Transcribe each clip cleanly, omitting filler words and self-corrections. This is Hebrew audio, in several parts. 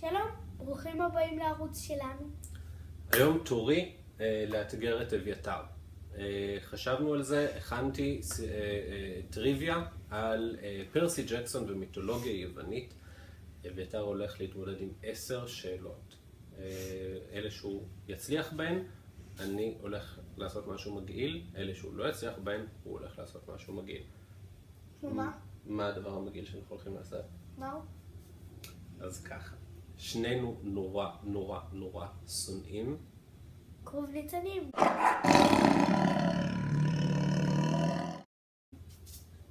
שלום, ברוכים הבאים לערוץ שלנו. היום תורי לאתגר את אביתר. חשבנו על זה, הכנתי טריוויה על פרסי ג'קסון ומיתולוגיה יוונית. אביתר הולך להתמודד עם 10 שאלות. אלה שהוא יצליח בהן, אני הולך לעשות משהו מגעיל. אלה שהוא לא יצליח בהן, הוא הולך לעשות משהו מגעיל. מה? מה הדבר המגעיל שאנחנו הולכים לעשות? מה הוא? אז ככה, שנינו נורא נורא נורא שונאים כרוב ניצנים.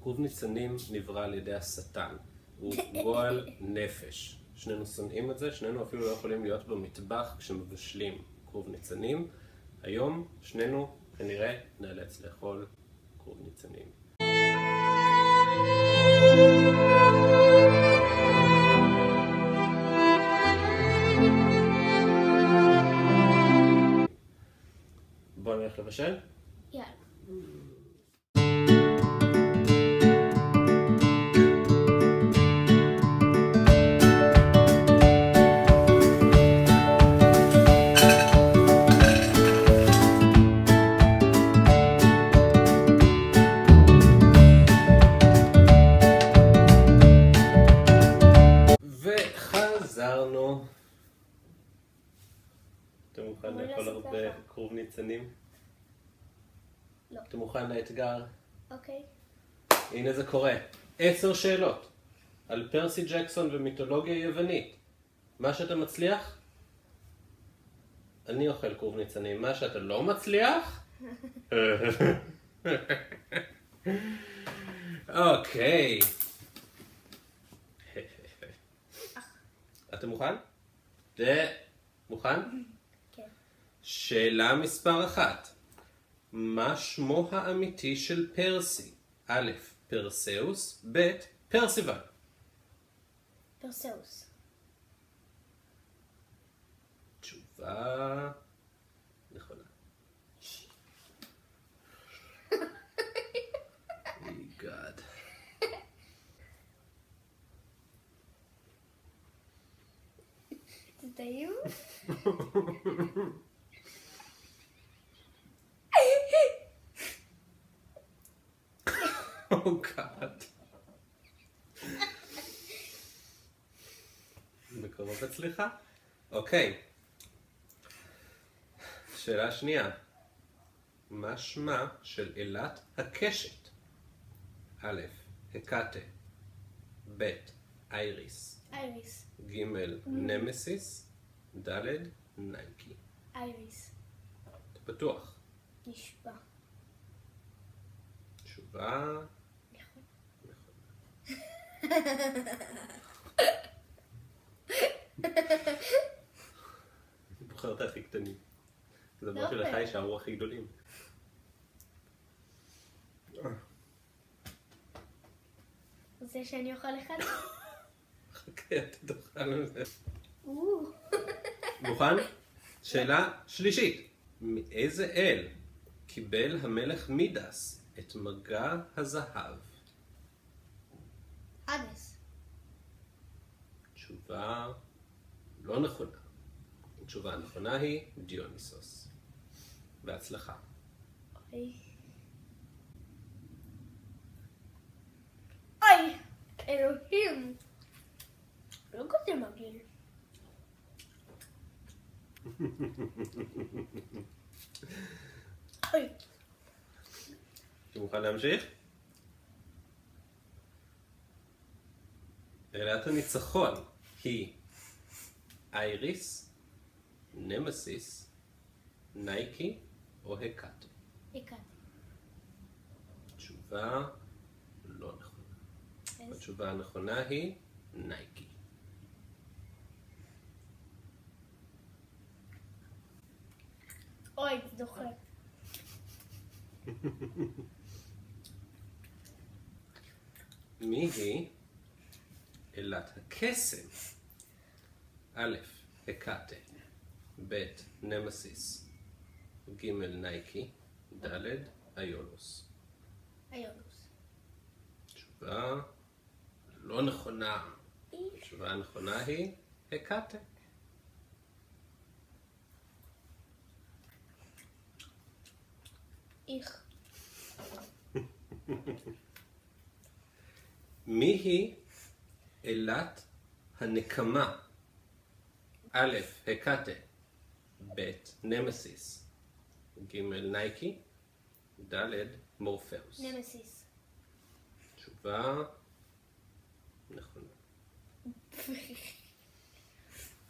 כרוב ניצנים נברא על ידי השטן, הוא גועל נפש. שנינו שונאים את זה, שנינו אפילו לא יכולים להיות במטבח כשמבשלים כרוב ניצנים. היום שנינו כנראה נאלץ לאכול כרוב ניצנים. בואו נלך לבשל? יאללה. וחזרנו. אתה מוכן לאכול הרבה כרוב ניצנים? לא. אתה מוכן לאתגר? אוקיי. הנה זה קורה. 10 שאלות על פרסי ג'קסון ומיתולוגיה יוונית. מה שאתה מצליח, אני אוכל כרוב ניצנים. מה שאתה לא מצליח, אוקיי. אתה מוכן? מוכן? כן. שאלה מספר 1. מה שמו האמיתי של פרסי? א', פרסאוס, ב', פרסיבל. פרסאוס. תשובה נכונה. God. זה טעים? Oh God. בקרוב אצלך? אוקיי. שאלה שנייה. מה שמה של אלת הקשת? א', הקאטה, ב', אייריס, אייריס. ג', נמסיס, ד', נייקי. אייריס. אתה בטוח? נשבע. תשובה נכון. אני בוחר את הכי קטנים. זה לא דבר שלך פייר. יישארו הכי גדולים. רוצה שאני אוכל אחד? חכה, אתה תאכל את זה. או. מוכן? שאלה שלישית. מאיזה אל קיבל המלך מידס את מגע הזהב? אדס. תשובה לא נכונה. התשובה הנכונה היא דיוניסוס. בהצלחה. אוי. אוי! אלוהים! לא כזה מגעיל. אוי. אתה מוכן להמשיך? אלת הניצחון היא אייריס, נמסיס, נייקי או הקאטה? הקאטה. תשובה לא נכונה. התשובה הנכונה היא נייקי. אוי, דוחה. מי היא אלת הקסם? א', הקאטה, ב', נמסיס, ג', נייקי, ד', איולוס. איולוס. תשובה לא נכונה. התשובה הנכונה היא הקאטה. איך. מי היא אלת הנקמה? א', הקאטה, ב', נמסיס, ג', נייקי, ד', מורפאוס. נמסיס. תשובה נכונה.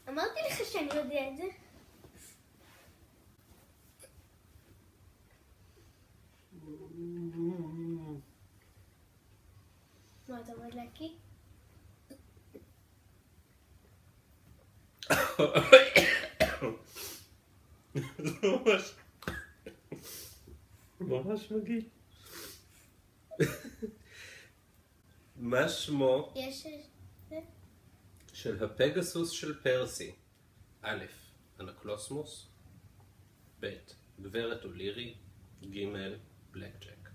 אמרתי לך שאני יודע את זה. מה אתה אומר להקיא? זה ממש מגעיל. מה שמו יש... של הפגסוס של פרסי? א', אנקלוסמוס, ב', גברת אולירי, ג', בלק ג'ק.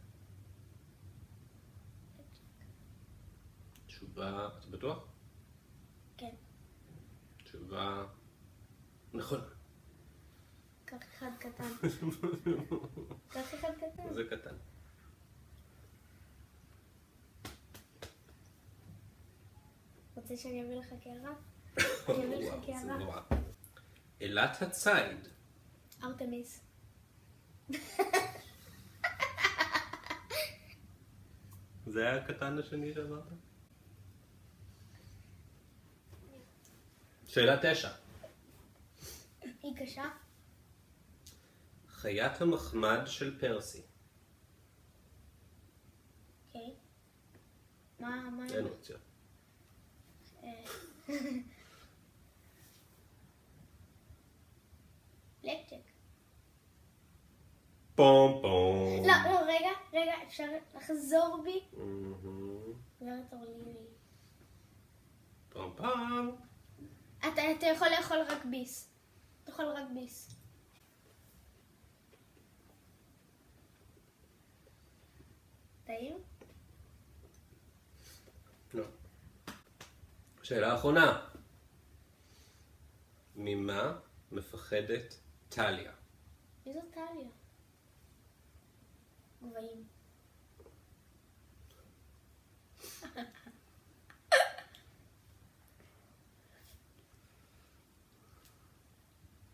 תשובה, אתה בטוח? כן. תשובה נכון. קח אחד קטן. קח אחד קטן. זה קטן. רוצה שאני אביא לך קערה? אני אביא לך וואו, זה קערה. נורא. אלת הציד. ארתמיס. זה היה הקטן השני שאמרת? שאלה 9. היא קשה? חיית המחמד של פרסי. אוקיי. מה... אין אופציה. בלקג'ק. פום פום. לא, רגע, אפשר לחזור בי? גברת אורלירי. פום פום. אתה יכול לאכול רק ביס. אתה יכול רק ביס. טעים? לא. שאלה אחרונה. ממה מפחדת טליה? מי זאת טליה? גבעים.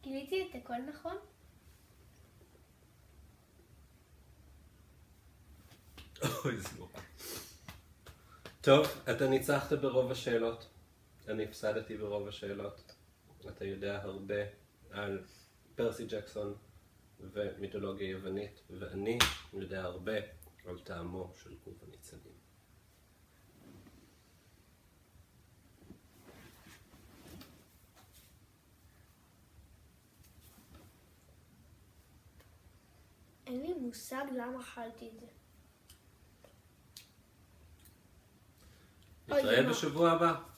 גיליתי את הכל נכון? אוי, זה נורא. טוב, אתה ניצחת ברוב השאלות. אני הפסדתי ברוב השאלות. אתה יודע הרבה על פרסי ג'קסון ומיתולוגיה יוונית, ואני יודע הרבה על טעמו של כרוב הניצנים. אין לי מושג למה אכלתי את זה. נתראה בשבוע הבא.